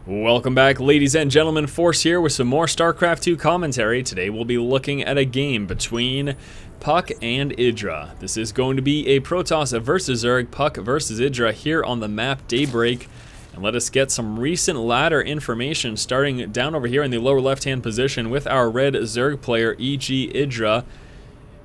Welcome back, ladies and gentlemen. Force here with some more StarCraft 2 commentary. Today we'll be looking at a game between puCK and IdrA. This is going to be a Protoss versus Zerg, puCK versus IdrA here on the map Daybreak. And let us get some recent ladder information starting down over here in the lower left-hand position with our red Zerg player, e.g. IdrA.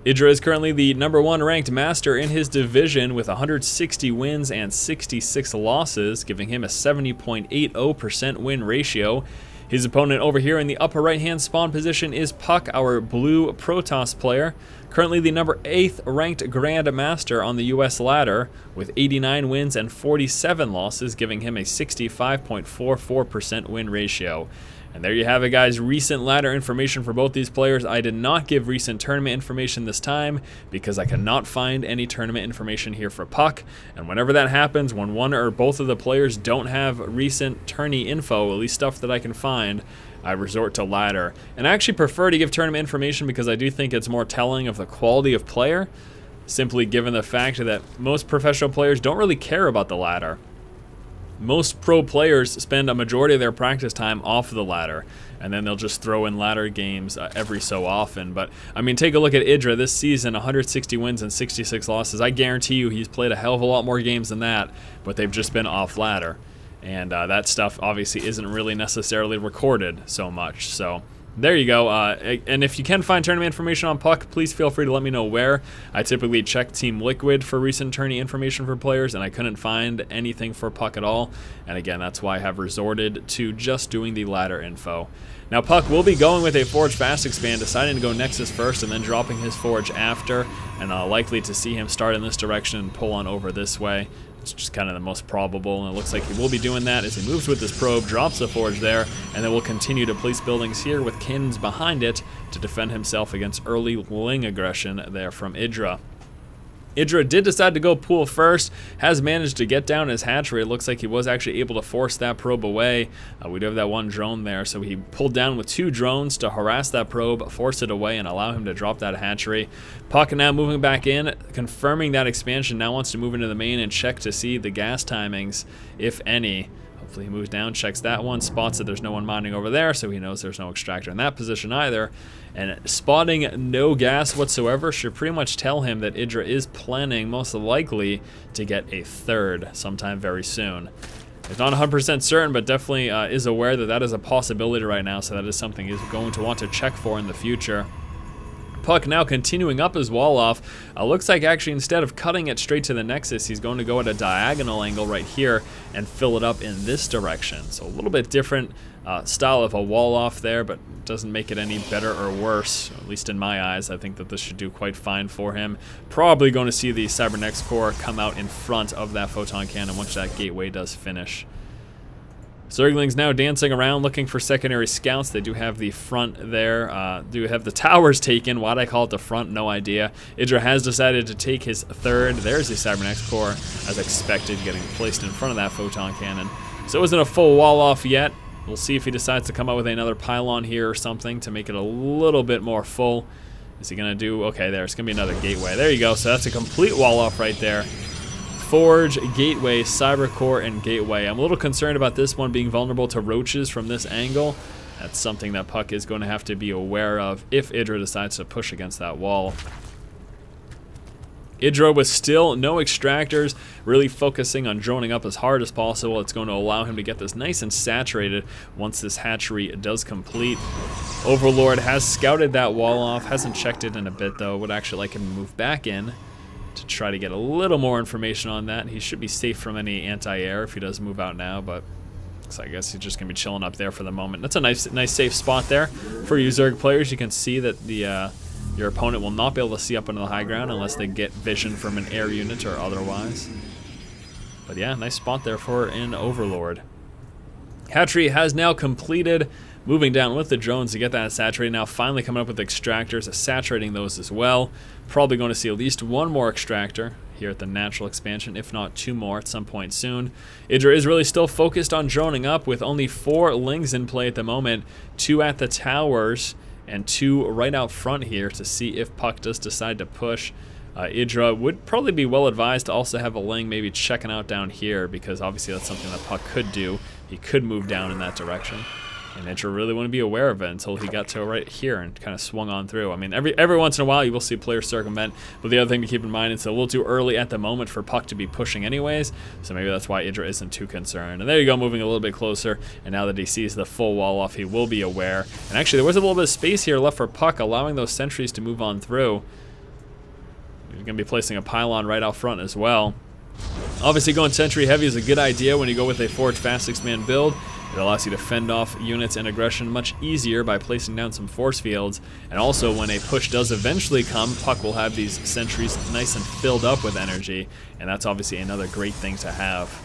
IdrA is currently the #1 ranked master in his division with 160 wins and 66 losses, giving him a 70.80% win ratio. His opponent over here in the upper right-hand spawn position is puCK, our blue Protoss player, currently the #8 ranked Grand Master on the US ladder with 89 wins and 47 losses, giving him a 65.44% win ratio. And there you have it, guys. Recent ladder information for both these players. I did not give recent tournament information this time because I cannot find any tournament information here for puCK. And whenever that happens, when one or both of the players don't have recent tourney info, at least stuff that I can find, I resort to ladder. And I actually prefer to give tournament information because I do think it's more telling of the quality of player, simply given the fact that most professional players don't really care about the ladder. Most pro players spend a majority of their practice time off the ladder, and then they'll just throw in ladder games every so often. But, I mean, take a look at IdrA this season, 160 wins and 66 losses. I guarantee you he's played a hell of a lot more games than that, but they've just been off ladder. And that stuff obviously isn't really necessarily recorded so much. So there you go. And if you can find tournament information on puCK, please feel free to let me know where. I typically check Team Liquid for recent tourney information for players, and I couldn't find anything for puCK at all. And again, that's why I have resorted to just doing the ladder info. Now, puCK will be going with a Forge Fast Expand, deciding to go Nexus first and then dropping his Forge after, and likely to see him start in this direction and pull on over this way. It's just kind of the most probable, and it looks like he will be doing that as he moves with his probe, drops the Forge there, and then will continue to place buildings here with cannons behind it to defend himself against early wing aggression there from IdrA. IdrA did decide to go pool first, has managed to get down his hatchery. It looks like he was actually able to force that probe away. We do have that one drone there, so he pulled down with 2 drones to harass that probe, force it away, and allow him to drop that hatchery. puCK now moving back in, confirming that expansion, now wants to move into the main and check to see the gas timings, if any. Hopefully he moves down, checks that one, spots that there's no one mining over there, so he knows there's no extractor in that position either. And spotting no gas whatsoever should pretty much tell him that IdrA is planning, most likely, to get a third sometime very soon. It's not 100% certain, but definitely is aware that that is a possibility right now, so that is something he's going to want to check for in the future. puCK now continuing up his wall off. Looks like actually instead of cutting it straight to the Nexus, he's going to go at a diagonal angle right here and fill it up in this direction. So a little bit different style of a wall off there, but doesn't make it any better or worse, at least in my eyes. I think that this should do quite fine for him. Probably going to see the Cybernex core come out in front of that photon cannon once that gateway does finish. Zerglings now dancing around looking for secondary scouts. They do have the front there, do have the towers taken. Why'd I call it the front? No idea. IdrA has decided to take his third. There's the Cybernex core, as expected, getting placed in front of that photon cannon. So it wasn't a full wall off yet. We'll see if he decides to come out with another pylon here or something to make it a little bit more full. Is he gonna do, okay, there's gonna be another gateway. There you go, so that's a complete wall off right there. Forge, gateway, cyber core, and gateway. I'm a little concerned about this one being vulnerable to roaches from this angle. That's something that puCK is going to have to be aware of if IdrA decides to push against that wall. IdrA with still no extractors, really focusing on droning up as hard as possible. It's going to allow him to get this nice and saturated once this hatchery does complete. Overlord has scouted that wall off, hasn't checked it in a bit though. Would actually like him to move back in to try to get a little more information on that. He should be safe from any anti-air if he does move out now, but so I guess he's just gonna be chilling up there for the moment. That's a nice safe spot there for you Zerg players. You can see that the your opponent will not be able to see up into the high ground unless they get vision from an air unit or otherwise. But yeah, nice spot there for an Overlord. Hatchery has now completed, moving down with the drones to get that saturated. Now finally coming up with extractors, saturating those as well. Probably going to see at least one more extractor here at the natural expansion, if not 2 more at some point soon. IdrA is really still focused on droning up with only 4 lings in play at the moment, 2 at the towers and 2 right out front here to see if puCK does decide to push. IdrA would probably be well advised to also have a ling maybe checking out down here, because obviously that's something that puCK could do. he could move down in that direction. And IdrA really wouldn't be aware of it until he got to right here and kind of swung on through. I mean, every once in a while you will see players circumvent, but the other thing to keep in mind, it's a little too early at the moment for puCK to be pushing anyways, so maybe that's why IdrA isn't too concerned. And there you go, moving a little bit closer, and now that he sees the full wall off, he will be aware. And actually, there was a little bit of space here left for puCK, allowing those sentries to move on through. He's going to be placing a pylon right out front as well. Obviously, going sentry heavy is a good idea when you go with a forge fast 6-man build. It allows you to fend off units and aggression much easier by placing down some force fields. And also, when a push does eventually come, puCK will have these sentries nice and filled up with energy, and that's obviously another great thing to have.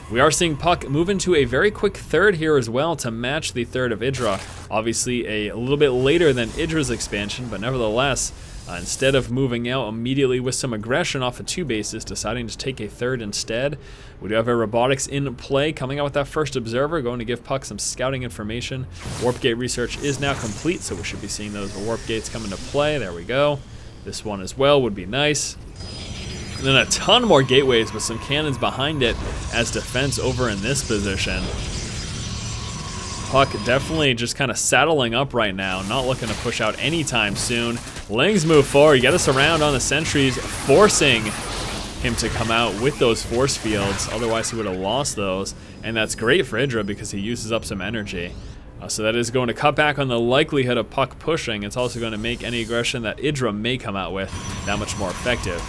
We are seeing puCK move into a very quick third here as well to match the third of IdrA. Obviously a little bit later than IdrA's expansion, but nevertheless, instead of moving out immediately with some aggression off of 2 bases, deciding to take a third instead. We do have a robotics in play, coming out with that first observer, going to give puCK some scouting information. Warp gate research is now complete, so we should be seeing those warp gates come into play. There we go. This one as well would be nice. And then a ton more gateways with some cannons behind it as defense over in this position. puCK definitely just kind of saddling up right now, not looking to push out anytime soon. Lings move forward, get us around on the sentries, forcing him to come out with those force fields, otherwise he would have lost those. And that's great for IdrA because he uses up some energy. So that is going to cut back on the likelihood of puCK pushing. It's also going to make any aggression that IdrA may come out with that much more effective.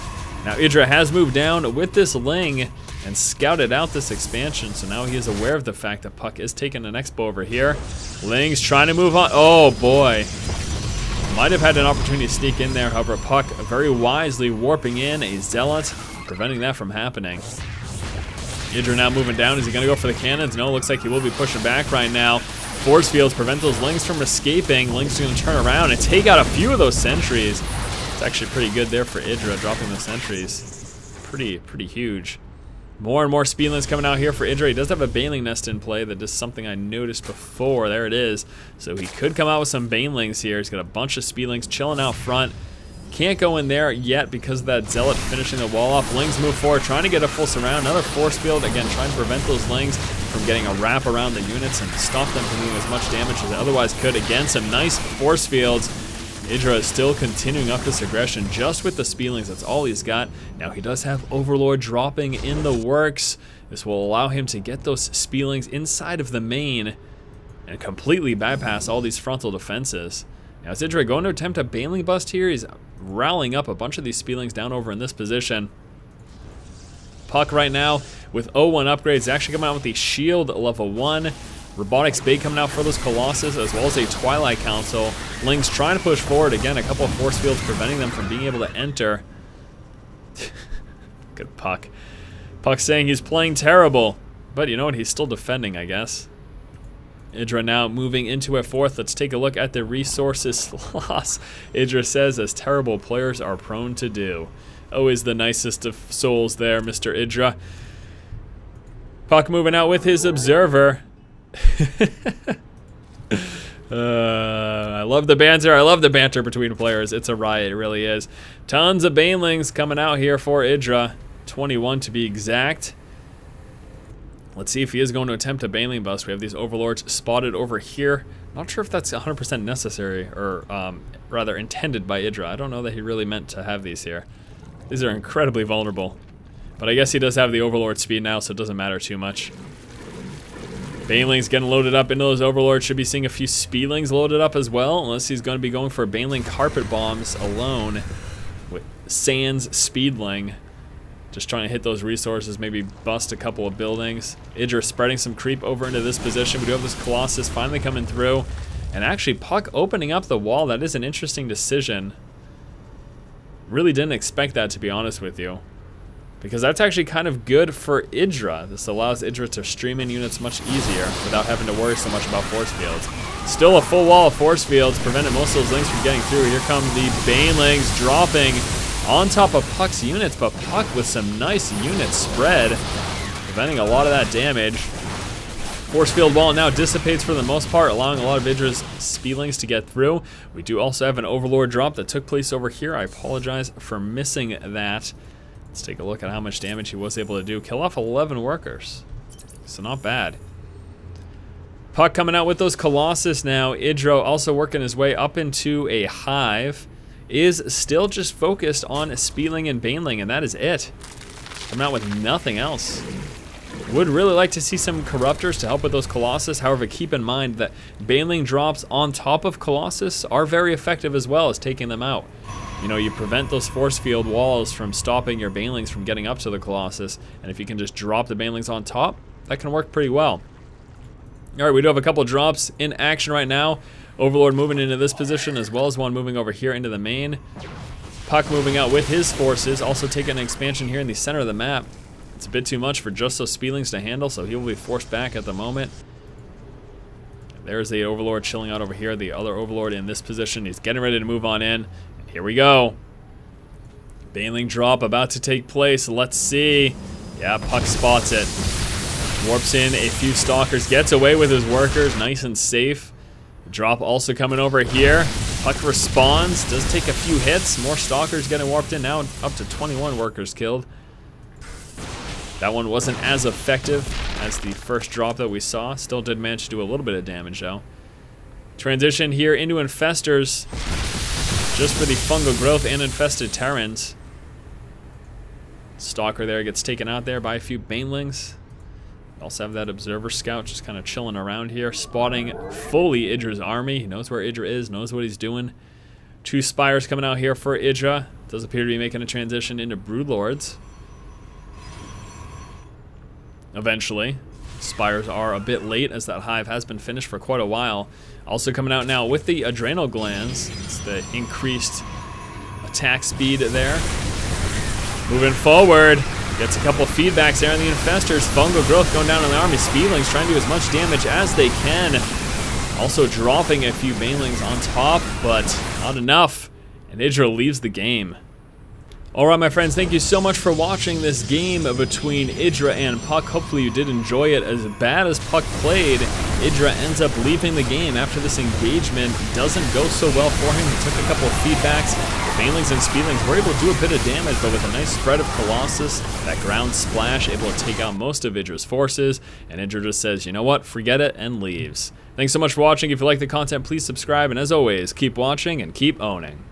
Now IdrA has moved down with this Ling and scouted out this expansion, so now he is aware of the fact that puCK is taking an expo over here. Ling's trying to move on. Oh boy. Might have had an opportunity to sneak in there, however puCK very wisely warping in a Zealot, preventing that from happening. IdrA now moving down. Is he going to go for the cannons? No, looks like he will be pushing back right now. Force fields prevent those Lings from escaping. Ling's going to turn around and take out a few of those sentries. It's actually pretty good there for IdrA, dropping the sentries. Pretty huge. More and more speedlings coming out here for IdrA. He does have a Baneling nest in play. That is something I noticed before. There it is. So he could come out with some Banelings here. He's got a bunch of speedlings chilling out front. Can't go in there yet because of that Zealot finishing the wall off. Lings move forward, trying to get a full surround. Another force field, again, trying to prevent those Lings from getting a wrap around the units and stop them from doing as much damage as they otherwise could. Again, some nice force fields. IdrA is still continuing up this aggression just with the speedlings. That's all he's got. Now he does have Overlord dropping in the works. This will allow him to get those speedlings inside of the main and completely bypass all these frontal defenses. Now is IdrA going to attempt a Baneling bust here? He's rallying up a bunch of these speedlings down over in this position. puCK right now with 0-1 upgrades, actually coming out with the shield level 1. Robotics bait coming out for those Colossus, as well as a Twilight Council. Ling's trying to push forward. Again, a couple of force fields preventing them from being able to enter. Good puCK. puCK saying he's playing terrible. But you know what? He's still defending, I guess. IdrA now moving into a fourth. Let's take a look at the resources loss. IdrA says, as terrible players are prone to do. Always the nicest of souls there, Mr. IdrA. puCK moving out with his Observer. I love the banter. I love the banter between players. It's a riot, it really is. Tons of Banelings coming out here for IdrA. 21 to be exact. Let's see if he is going to attempt a Baneling bust. We have these Overlords spotted over here. Not sure if that's 100% necessary or rather intended by IdrA. I don't know that he really meant to have these here. These are incredibly vulnerable. But I guess he does have the Overlord speed now, so it doesn't matter too much. Baneling's getting loaded up into those Overlords. Should be seeing a few Speedlings loaded up as well, unless he's going to be going for Baneling carpet bombs alone with Sans Speedling. Just trying to hit those resources, maybe bust a couple of buildings. IdrA spreading some creep over into this position. We do have this Colossus finally coming through. And actually, puCK opening up the wall. That is an interesting decision. Really didn't expect that, to be honest with you. Because that's actually kind of good for IdrA. This allows IdrA to stream in units much easier without having to worry so much about force fields. Still a full wall of force fields, preventing most of those Lings from getting through. Here come the Banelings dropping on top of puCK's units, but puCK with some nice unit spread, preventing a lot of that damage. Force field wall now dissipates for the most part, allowing a lot of IdrA's Speedlings to get through. We do also have an Overlord drop that took place over here. I apologize for missing that. Let's take a look at how much damage he was able to do. Kill off 11 workers. So not bad. puCK coming out with those Colossus now. IdrA also working his way up into a hive. Is still just focused on Speedling and Baneling, and that is it. Coming out with nothing else. Would really like to see some Corruptors to help with those Colossus. However, keep in mind that Baneling drops on top of Colossus are very effective as well as taking them out. You know, you prevent those force field walls from stopping your Banelings from getting up to the Colossus, and if you can just drop the Banelings on top, that can work pretty well. Alright, we do have a couple drops in action right now. Overlord moving into this position, as well as one moving over here into the main. puCK moving out with his forces, also taking an expansion here in the center of the map. It's a bit too much for just those Speedlings to handle, so he will be forced back at the moment. There's the Overlord chilling out over here, the other Overlord in this position. He's getting ready to move on in. And here we go. Baneling drop about to take place. Let's see. Yeah, puCK spots it. Warps in a few Stalkers, gets away with his workers, nice and safe. Drop also coming over here. puCK responds, does take a few hits. More Stalkers getting warped in now, up to 21 workers killed. That one wasn't as effective as the first drop that we saw. Still did manage to do a little bit of damage though. Transition here into Infestors, just for the fungal growth and infested Terrans. Stalker there gets taken out there by a few Banelings. Also have that Observer Scout just kind of chilling around here, spotting fully IdrA's army. He knows where IdrA is, knows what he's doing. 2 Spires coming out here for IdrA. Does appear to be making a transition into Broodlords. Eventually. Spires are a bit late as that hive has been finished for quite a while. Also coming out now with the Adrenal Glands. It's the increased attack speed there. Moving forward. Gets a couple feedbacks there on the Infestors. Fungal growth going down on the army. Speedlings trying to do as much damage as they can. Also dropping a few Banelings on top, but not enough. And IdrA leaves the game. Alright my friends, thank you so much for watching this game between IdrA and puCK. Hopefully you did enjoy it. As bad as puCK played, IdrA ends up leaving the game after this engagement. Doesn't go so well for him. He took a couple of feedbacks. The Banelings and Speedlings were able to do a bit of damage, but with a nice spread of Colossus, that ground splash, able to take out most of IdrA's forces, and IdrA just says, you know what, forget it, and leaves. Thanks so much for watching. If you like the content, please subscribe, and as always, keep watching and keep owning.